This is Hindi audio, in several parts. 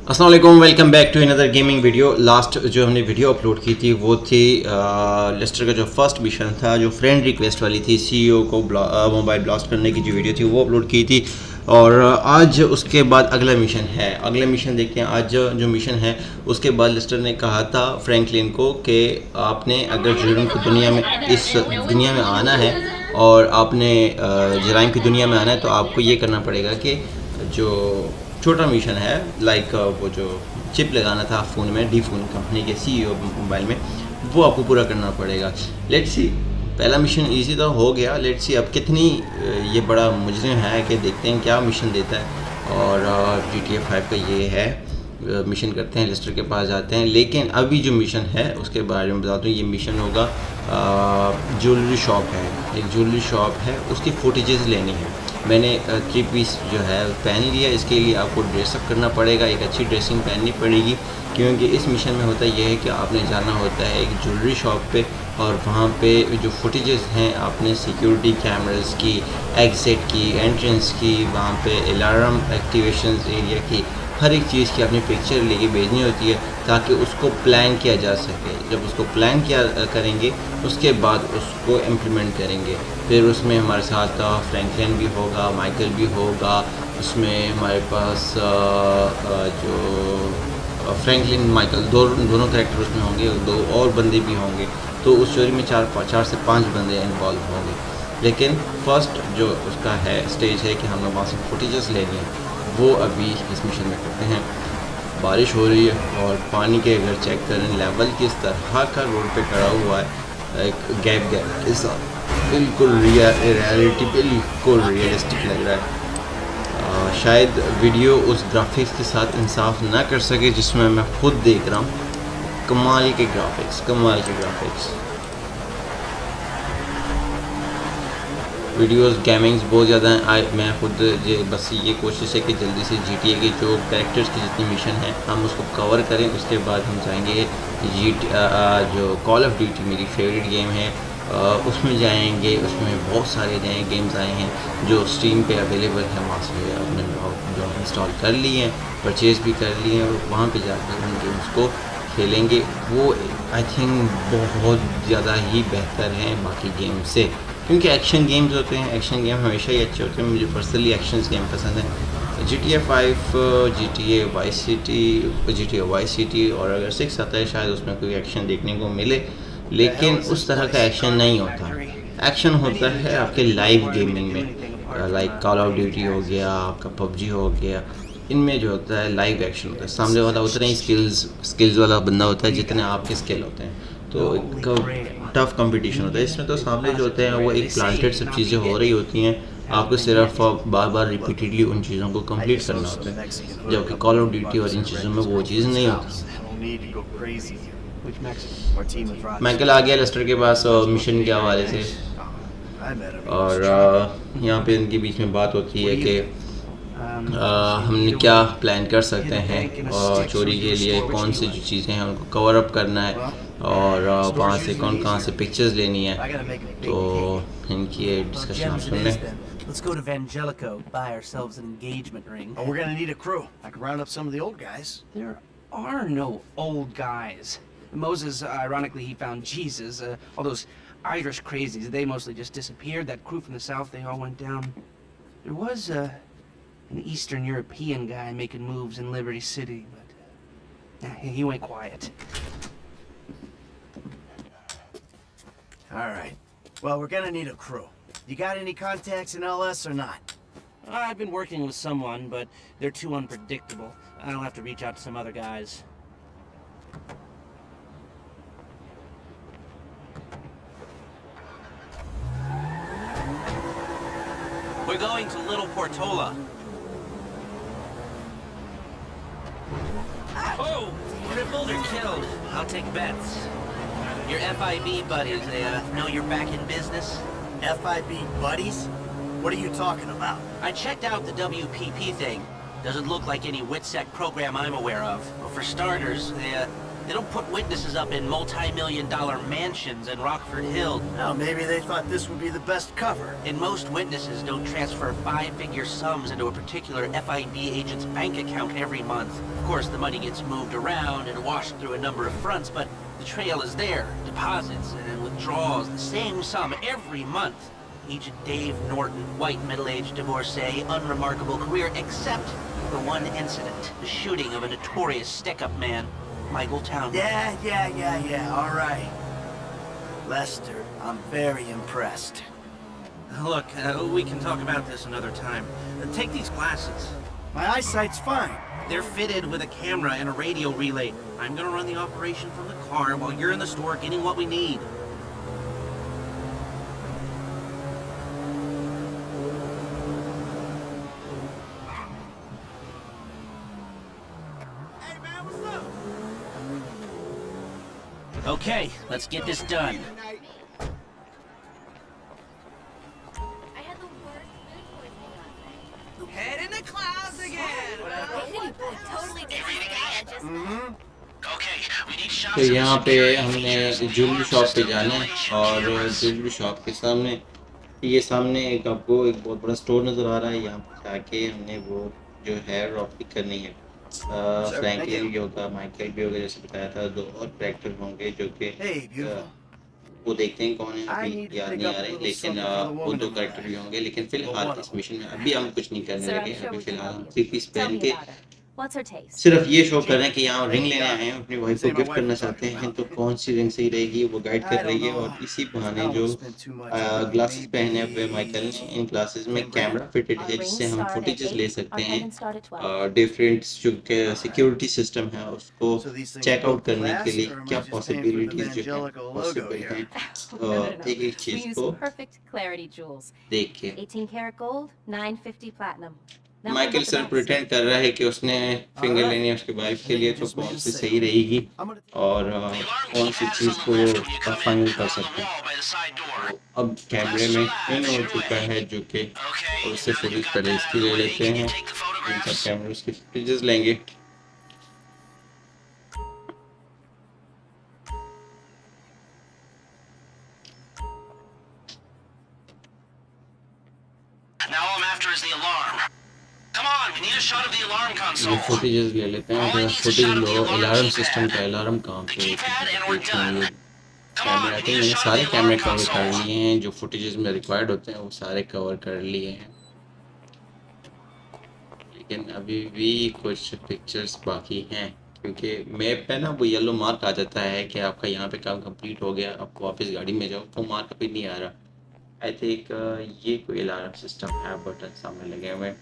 अस्सलाम वालेकुम, welcome back to another gaming video. Last जो हमने वीडियो अपलोड की थी वो थी लेस्टर का जो फर्स्ट मिशन था, जो फ्रेंड रिक्वेस्ट वाली थी, सीईओ को मोबाइल ब्लास्ट करने की जो वीडियो थी वो अपलोड की थी। और आज उसके बाद अगला मिशन है। अगला मिशन देखते हैं। आज जो मिशन है उसके बाद लेस्टर ने कहा था फ्रैंकलिन को कि आपने अगर जुर्म की दुनिया में, इस दुनिया में आना है और आपने जराइम की दुनिया में आना है, तो आपको ये करना पड़ेगा कि जो छोटा मिशन है, लाइक वो जो चिप लगाना था फ़ोन में, डी फोन कंपनी के सीईओ मोबाइल में, वो आपको पूरा करना पड़ेगा। लेट्स सी, पहला मिशन इजी तो हो गया। लेट्स सी अब कितनी ये बड़ा मुजरिम है कि देखते हैं क्या मिशन देता है। और GTA 5 का ये है मिशन करते हैं, लेस्टर के पास जाते हैं। लेकिन अभी जो मिशन है उसके बारे में बता दूँ, ये मिशन होगा ज्वेलरी शॉप है, एक ज्वेलरी शॉप है, उसकी फुटेजेस लेनी है। मैंने 3 पीस जो है पहन लिया। इसके लिए आपको ड्रेसअप करना पड़ेगा, एक अच्छी ड्रेसिंग पहननी पड़ेगी, क्योंकि इस मिशन में होता यह है कि आपने जाना होता है एक ज्वेलरी शॉप पे, और वहाँ पे जो फुटेजेस हैं आपने सिक्योरिटी कैमरास की, एग्ज़िट की, एंट्रेंस की, वहाँ पे अलार्म एक्टिवेशन एरिया की, हर एक चीज़ की अपनी पिक्चर लेके भेजनी होती है ताकि उसको प्लान किया जा सके। जब उसको प्लान किया करेंगे उसके बाद उसको इम्प्लीमेंट करेंगे। फिर उसमें हमारे साथ फ्रैंकलिन भी होगा, माइकल भी होगा, उसमें हमारे पास जो फ्रैंकलिन माइकल दोनों कैरेक्टर उसमें होंगे, दो और बंदे भी होंगे। तो उस स्टोरी में चार से पाँच बंदे इन्वॉल्व होंगे। लेकिन फर्स्ट जो उसका है स्टेज है कि हम लोग वहाँ से फुटेजेस लेनी है, वो अभी इस मिशन में करते हैं। बारिश हो रही है और पानी के अगर चेक करें लेवल किस तरह का रोड पे खड़ा हुआ है, एक गैप के साथ, बिल्कुल रियलिटी, बिल्कुल रियलिस्टिक लग रहा है। शायद वीडियो उस ग्राफिक्स के साथ इंसाफ ना कर सके जिसमें मैं खुद देख रहा हूँ। कमाल के ग्राफिक्स, कमाल के ग्राफिक्स। वीडियोस गेमिंग्स बहुत ज़्यादा हैं। मैं खुद बस ये कोशिश है कि जल्दी से GTA के जो कैरेक्टर्स की जितनी मिशन है हम उसको कवर करें। उसके बाद हम जाएंगे जो कॉल ऑफ ड्यूटी मेरी फेवरेट गेम है, उसमें जाएंगे। उसमें बहुत सारे नए गेम्स आए हैं जो स्टीम पे अवेलेबल हैं, वहाँ से अपने जो इंस्टॉल कर लिए हैं, परचेज़ भी कर लिए हैं, और वहाँ पे जाकर उन गेम्स को खेलेंगे। वो आई थिंक बहुत ज़्यादा ही बेहतर हैं बाकी गेम से, क्योंकि एक्शन गेम्स होते हैं, एक्शन गेम हमेशा ही अच्छे होते हैं। मुझे पर्सनली एक्शन गेम पसंद है। GTA 5, GTA Vice City, GTA Vice City, और अगर 6 आता है शायद उसमें कोई एक्शन देखने को मिले, लेकिन उस तरह का एक्शन नहीं होता। एक्शन होता है आपके लाइव गेमिंग में, लाइक कॉल ऑफ ड्यूटी हो गया, आपका PUBG हो गया। इनमें जो होता है लाइव एक्शन होता है, सामने वाला उतना ही स्किल्स वाला बंदा होता है जितने आपके स्किल होते हैं। तो एक टफ कंपटीशन होता है इसमें। तो सामने जो होते हैं वो एक प्लांटेड सब चीज़ें हो रही होती हैं, आपको सिर्फ बार बार रिपीटेडली उन चीज़ों को कंप्लीट करना होता है, जबकि कॉल ऑफ ड्यूटी और इन चीज़ों में वो चीज़ नहीं होती। माइकल आ गया लेस्टर के पास मिशन के हवाले से, और यहाँ पे इनके बीच में बात होती है कि हमने क्या प्लान कर सकते हैं, और चोरी के लिए कौन सी जो चीज़ें हैं उनको कवर अप करना है, और वहाँ से कहाँ से पिक्चर्स लेनी है। तो इनकी डिस्कशन आप सुन लें। Let's go to Vangelico, buy ourselves an engagement ring. Oh, we're gonna need a crew. I can round up some of the old guys. There are no old guys. Moses, ironically, he found Jesus. All those Irish crazies, they mostly just disappeared. That crew from the south, they all went down. There was an Eastern European guy making moves in Liberty City, but he went quiet. All right. Well, we're gonna need a crew. You got any contacts in LS or not? I've been working with someone, but they're too unpredictable. I'll have to reach out to some other guys. We're going to Little Portola. Oh! Crippled or killed? I'll take bets. Your FIB buddies, they know you're back in business? FIB buddies? What are you talking about? I checked out the WPP thing. Doesn't look like any WITSEC program I'm aware of. Well, for starters, They don't put witnesses up in multi-million-dollar mansions in Rockford Hill. Well, maybe they thought this would be the best cover. And most witnesses don't transfer five-figure sums into a particular FIB agent's bank account every month. Of course, the money gets moved around and washed through a number of fronts, but the trail is there. Deposits and withdrawals, the same sum every month. Agent Dave Norton, white middle-aged divorcee, unremarkable career, except for one incident, the shooting of a notorious stick-up man, Michael Townley. Yeah, all right. Lester, I'm very impressed. Look, we can talk about this another time. Take these glasses. My eyesight's fine. They're fitted with a camera and a radio relay. I'm gonna run the operation from the car while you're in the store getting what we need. Okay, let's get this done. I had the worst food poisoning last night. Head in the clouds again! Totally different. Just तो यहाँ पे हमने ज्वेलरी शॉप पे जाना है और ज्वेलरी शॉप के सामने ये सामने एक आपको एक बहुत बड़ा स्टोर नज़र आ रहा है। यहाँ पे जाके हमने वो जो है रॉकी करनी है। फ्रैंकलिन भी होगा, माइकल भी होगा, जैसे बताया था। दो और कैरेक्टर होंगे जो कि वो देखते हैं कौन है, अभी याद नहीं आ रहे, लेकिन वो दो कैरेक्टर भी होंगे। लेकिन फिलहाल इस मिशन में अभी हम कुछ नहीं करने लगे। अभी फिलहाल हम थ्री पीस पहन के सिर्फ ये शो कर रहे हैं कि यहाँ रिंग लेने आए हैं, अपनी वाइफ को गिफ्ट करना चाहते हैं, तो कौन सी रिंग सही रहेगी वो गाइड कर रही है। और इसी बहाने जो ग्लासेस पहने हुए माइकल, इन ग्लासेस में कैमरा फिटेड है जिससे हम फुटेजेस ले सकते हैं। डिफरेंट जो सिक्योरिटी सिस्टम है उसको चेकआउट करने के लिए क्या पॉसिबिलिटीज जो है पॉसिबल हैं, एक एक चीज को देख के। 18 karat gold, 950 platinum. माइकल सिर्फ प्रिटेंड कर रहा है कि उसने फिंगर लेनी है उसके वाइफ के लिए, तो कौन सी सही रहेगी और कौन सी चीज़ को फाइनल कर सकते हैं। अब कैमरे में इन हो चुका है जो कि उससे फुटेज पहले इसकी ले लेते हैं। इन सब कैमरे उसकी फुटेजेस लेंगे। Now all I'm after is the alarm. Come on, we need a shot of the alarm console. ये फुटेजेस ले लेते हैं। अगर फुटेज लो, अलार्म सिस्टम का अलार्म कहाँ पे है? कैमरे आते हैं, मैंने सारे कैमरे कवर कर लिए हैं जो फुटेजेस में रिक्वायर्ड होते हैं, वो सारे कवर कर लिए हैं। लेकिन अभी भी कुछ पिक्चर्स बाकी हैं क्योंकि मैप पे ना वो येलो मार्क आ जाता है कि आपका यहाँ पे काम कंप्लीट हो गया, आप वापस गाड़ी में जाओ, वो मार्क अभी नहीं आ रहा। आई थिंक ये कोई अलार्म सिस्टम है, बटन सामने लगे हुए।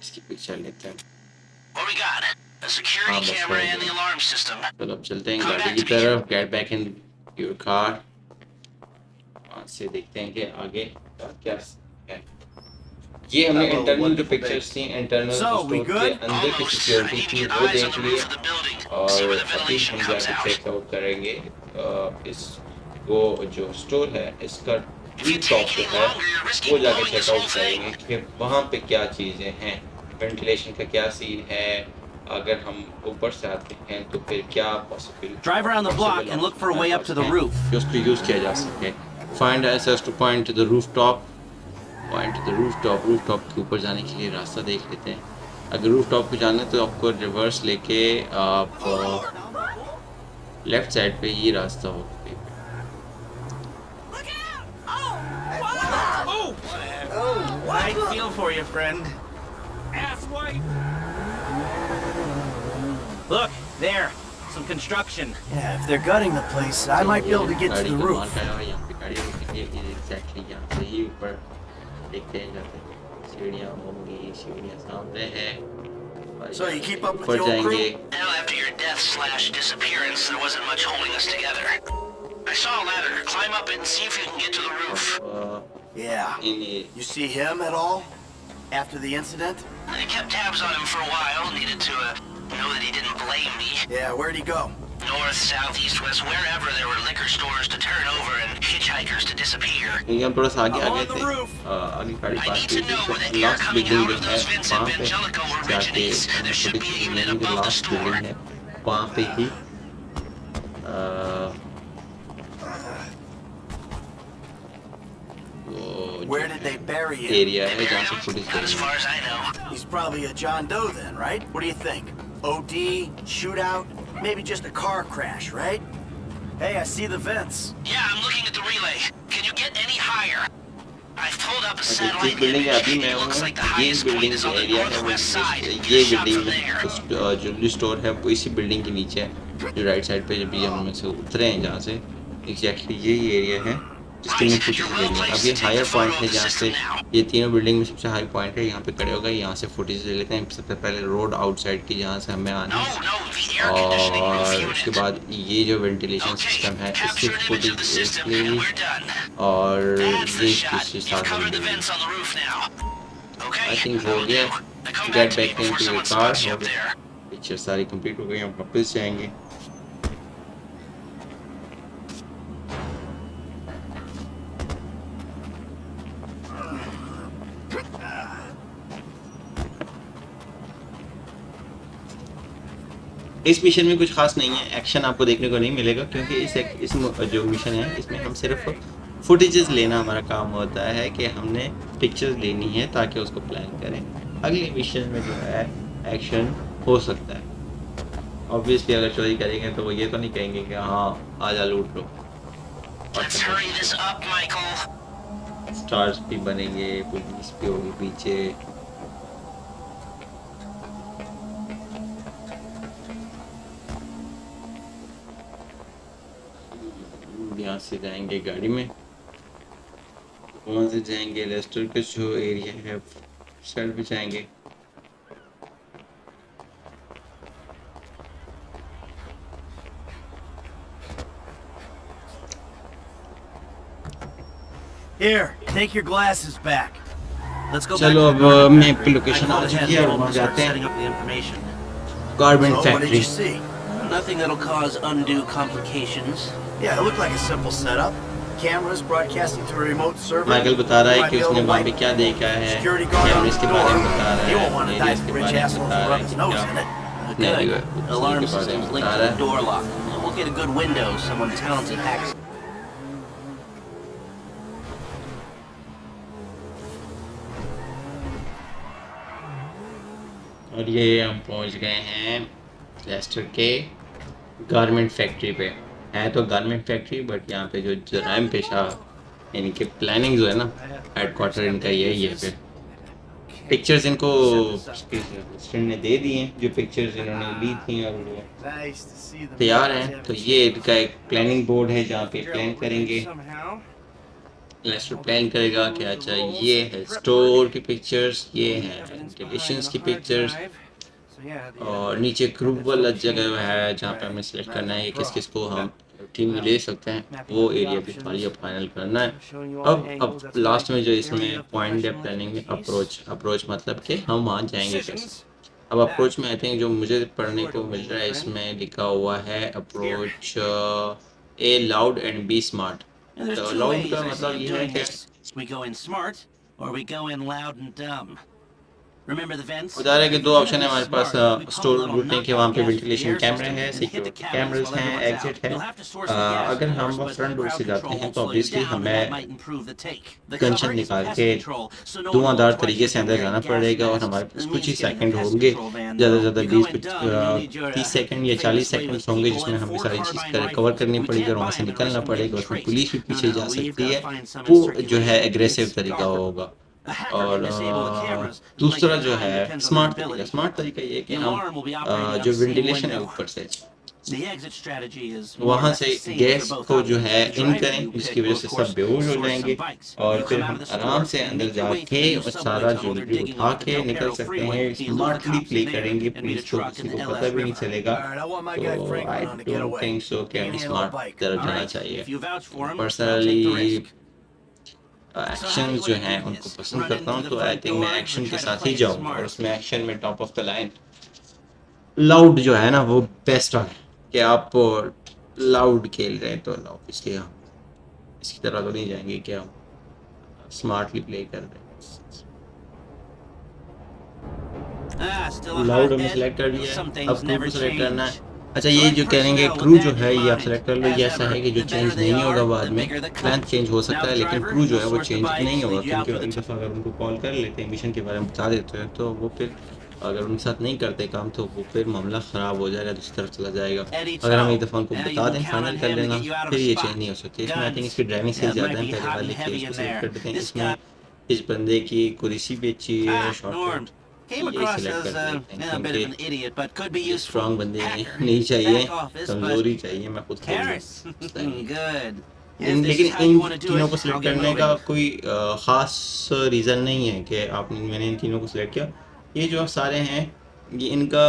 इसकी पिक्चर लेते हैं। चलो अब चलते हैं गाड़ी की तरफ। Get back in your car. वहाँ से देखते हैं कि आगे क्या है। ये हमने इंटरनल जो पिक्चर्स थी, इंटरनल स्टोर के अंदर की सिक्योरिटी थी वो देख लिए और अभी हम जाके चेक आउट करेंगे इस वो जो स्टोर है इसका रूफटॉप जो है वो जाके चेक आउट करेंगे कि वहाँ पे क्या चीज़ें हैं, वेंटिलेशन का क्या सीन है, अगर हम ऊपर से आते हैं तो फिर क्या possible Drive around the block and look for a way up to the roof. जो उसको यूज़ किया जा सके। Find access to point to the rooftop. Point to the rooftop. Rooftop के ऊपर जाने के लिए रास्ता देख लेते हैं। अगर रूफटॉप पे जाना है तो आपको रिवर्स लेके आप लेफ्ट साइड पे ये रास्ता होगा। I feel for you, friend. Asswipe. Look, there. Some construction. Yeah, if they're gutting the place, I might be able to get to the roof. यहाँ पे गाड़ी रुकती है एग्जैक्टली यहाँ से ही ऊपर देखते हैं जाते सीढ़ियाँ होंगी, सीढ़ियाँ सामने हैं। So you keep up with ऊपर your जाएंगे। Hell, after your death/disappearance, there wasn't much holding us together. I saw a ladder. Climb up it and see if you can get to the roof. Yeah. In You see him at all? After the incident? I kept tabs on him for a while. Needed to know that he didn't blame me. Yeah, where'd he go? North, south, east, west, wherever there were liquor stores to turn over and hitchhikers to disappear. क्योंकि हम थोड़ा सा आगे आ I'm गए on the थे, roof. आगे गाड़ी I पास need की to थी, know तो where the air last coming building out जो of है those vents वहाँ in पे Vangelico जाके originates. There should footage be a लेनी unit है, जो above the last store. Building है वहाँ पे ही वो Where did they bury him? Area है जहाँ से Not फुटेज as लेनी far है. as I know. He's probably a John Doe then, right? What do you think? OD, shootout, maybe just a car crash, right? Hey, I see the vents. Yeah, I'm looking at the relay. Can you get any higher? I've pulled up a जिस satellite बिल्डिंग में image. अभी मैं It हूँ looks like the ये highest point बिल्डिंग is का on the एरिया है, northwest side. ये Get a shot building from there. Jewellery store है वो इसी बिल्डिंग के नीचे है, जो राइट साइड पे जब भी हम से उतरे हैं जहाँ से एग्जैक्टली यही एरिया है जिसके में फुटेज लेनी है. अब ये हायर पॉइंट है जहाँ से ये तीनों बिल्डिंग में सबसे हाई पॉइंट है, यहाँ पे खड़े होगा, यहाँ से फुटेज ले लेते हैं. सबसे पहले रोड आउटसाइड की जहाँ से हमें आना No, है, no, the air conditioning roof और उसके unit. बाद ये जो वेंटिलेशन Okay, सिस्टम है इससे capture an image of the footage system ले and ली we're done. और That's ये the shot. इसके You've साथ covered the ले ली. vents on the roof now. Okay, I think हो that'll गया. do. Now come Get back to me back before into your someone car. spots you up there. Picture सारी कंप्लीट हो गई, हम वापस जाएंगे. इस मिशन में कुछ खास नहीं है, एक्शन आपको देखने को नहीं मिलेगा क्योंकि इस जो मिशन है इसमें हम सिर्फ फुटेजेस लेना हमारा काम होता है कि हमने पिक्चर्स लेनी है ताकि उसको प्लान करें. अगले मिशन में जो है एक्शन हो सकता है. ऑब्वियसली अगर चोरी करेंगे तो वो ये तो नहीं कहेंगे कि हाँ आजा लूट लो. Let's hurry this up, Michael. Stars भी बनेंगे, पुलिस भी होगी पीछे. यहाँ से जाएंगे गाड़ी में, वहाँ से जाएंगे लेस्टर का जो एरिया है साइड पे जाएंगे. Here, take your glasses back. Let's go चलो back to अब the मैप पे लोकेशन आ I चुकी है और वहाँ start जाते setting हैं. up the information. Garment So, what did factory. you see? Nothing that'll cause undue complications. Yeah, it looked like a simple setup. Cameras broadcasting to a remote server. Michael बता रहा है Might कि be able उसने to वहाँ पे wipe क्या देखा है, security guard out कैमरेस के the बारे door. में बता रहा He है, won't want to die areas for के rich बारे में assholes बता to रहा rub है his कि nose क्या in it. नहीं Good. हुआ, Alarm उसी के बारे में system's linked बता to रहा the है. door lock. And we'll get a good window. Someone talented hacks. और ये हम पहुंच गए हैं लेस्टर के गारमेंट फैक्ट्री पे. है तो गारमेंट फैक्ट्री बट यहाँ पे जो जराइम पेशा इनके प्लानिंग जो है ना हेडक्वार्टर इनका यही है पे. पिक्चर्स इनको असिस्टेंट ने दे दी हैं, जो पिक्चर्स इन्होंने ली थी और वो Nice to see the तैयार हैं. तो ये इनका एक प्लानिंग बोर्ड है जहाँ पे प्लान करेंगे. Somehow. लेस्टर प्लान करेगा कि अच्छा ये है स्टोर की पिक्चर्स, ये है वेंटिलेशंस की पिक्चर्स, So yeah, the, और नीचे ग्रुप वाला जगह है जहाँ पे हमें सेलेक्ट करना है किस किस को हम टीम में ले सकते हैं. वो एरिया भी खाली फाइनल करना है. अब लास्ट में जो इसमें पॉइंट है प्लानिंग में अप्रोच मतलब कि हम वहाँ जाएंगे कैसे. अब अप्रोच में आई थिंक जो मुझे पढ़ने को मिल रहा है इसमें लिखा हुआ है approach a loud and be smart. And there's तो two लाउड ways का I see मतलब of ये है doing कि this. We go in smart, or we go in loud and dumb. Remember the vents? उदाहरण है कि दो ऑप्शन है हमारे पास. Smart. We store call it लूटने on के वहाँ पे knockout gas ventilation to the air कैमरे system हैं, and hit the security cabins cameras while हैं, everyone's एग्जिट out. है. You'll have to source the gas, अगर of हम course, but front door crowd से जाते control हैं won't तो slow you obviously down, and हमें that might improve the take. The गनशन cover is निकाल pest के control, so no one will Dhuandhar twice तरीके से for अंदर wearing जाना gas पड़ेगा और masks. हमारे पास It कुछ ही means getting second the pest होंगे, control van, ज़्यादा से though. ज़्यादा You go 20 in dumb, you'll need your, 30 second या famous 40 way सेकंड with होंगे people जिसमें and हमें 4 सारी चीज़ carbine कवर rifles. करनी We पड़ेगी can't और वहाँ buy से them or else निकलना we पड़ेगा. get उसमें traced. पुलिस भी पीछे जा We've सकती gotta है, find some in वो जो circulation. है एग्रेसिव It's तरीका darker. होगा. A hacker और can disable the cameras. दूसरा Like, जो time है depends on स्मार्ट their तरीका. ability. स्मार्ट तरीका ये कि The हम alarm will be operating on जो the same वेंटिलेशन है window. ऊपर से The exit strategy is more or वहाँ less से the same gas for both को जो options. है The इन driver करें you जिसकी pick वजह will, से of course, सब बेहोश हो source जाएंगे some bikes. और You फिर come out हम of the store आराम से and अंदर make your way जाके through the और subway सारा tunnel. They're ज्वेलरी digging उठा off the के Del निकल Perro सकते freeway. हैं. You lure the smartly cops play in there करेंगे, and meet पुलिस a को truck किसी in को the पता LS भी नहीं River. चलेगा. All right, I want my guy तो Franklin I on to get don't away. Think so कि He हमें can handle a smart bike. तरफ All जाना right, चाहिए. if you vouch for him, I'll take the personally risk. Action जो हैं उनको पसंद करता हूँ, तो आई थिंक मैं एक्शन के साथ ही जाऊँ और उसमें एक्शन में top of the line loud जो है ना वो बेस्ट है. कि आप लाउड खेल रहे हैं तो लाउड, इसलिए हम इसकी तरह तो नहीं जाएंगे कि हम स्मार्टली प्ले कर रहे हैं। Still a लाउड हमने hothead. सेलेक्ट कर लिया है, Some अब things क्रू never को सेलेक्ट करना है। change. अच्छा, ये जो कहेंगे क्रू जो है ये आप सेलेक्ट कर लो, ये ऐसा है कि जो चेंज नहीं होगा बाद में, प्लान चेंज हो सकता है लेकिन क्रू जो है वो चेंज नहीं होगा, क्योंकि एक दफ़ा अगर उनको कॉल कर लेते हैं, मिशन के बारे में बता देते हैं, तो वो फिर अगर उनके साथ नहीं करते काम तो वो फिर मामला ख़राब हो जाएगा, दूसरी तरफ चला जाएगा। अगर हम एक दफ़ा उनको बता दें, फाइनल कर लेना, फिर ये चेंज नहीं हो सकती। इसमें आई थिंक इसकी ड्राइविंग स्किल ज़्यादा है, पहले वाले की उसको सेलेक्ट कर देते हैं। इसमें इस बंदे की कुर्सी भी अच्छी है, शॉर्ट Came ये across सिलेक्ट as कर देते हैं a bit of an क्योंकि idiot, but could be useful. Strong बंदे Hacker, नहीं चाहिए, back office, कमजोरी but चाहिए, मैं खुद खेल Paris. Good. If in this लेकिन is how you in want to do तीनों it, को I'll सिलेक्ट get करने का moving. कोई ख़ास रीज़न नहीं है कि आपने मैंने इन तीनों को सिलेक्ट किया। ये जो सारे हैं ये इनका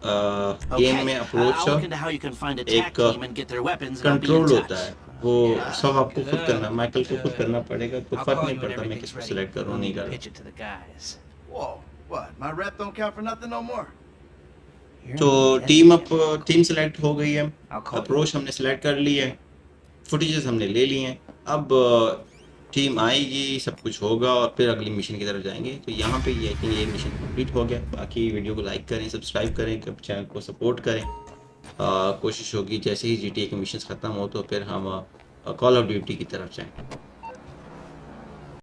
गेम Okay, में I'll approach look into how you can find a tech एक team and get their weapons, and I'll be in control touch. होता है, वो सब आपको खुद करना, माइकल को खुद करना पड़ेगा, कोई I'll फ़र्क call नहीं you when पड़ता मैं everything's किसको ready. सिलेक्ट करूँ नहीं करूँ। Pitch it to the guys. Whoa, what? My rep don't count for nothing no more? You're तो in the team test up team select हो गई है, I'll call you. अप्रोच हमने सेलेक्ट कर ली है, फुटेजेस हमने ले लिए हैं। अब टीम आएगी, सब कुछ होगा और फिर अगली मिशन की तरफ जाएंगे। तो यहाँ पे ये कि ये मिशन कंप्लीट हो गया। बाकी वीडियो को लाइक करें, सब्सक्राइब करें, चैनल को सपोर्ट करें। कोशिश होगी जैसे ही GTA के मिशन ख़त्म हो तो फिर हम कॉल ऑफ ड्यूटी की तरफ जाएँ।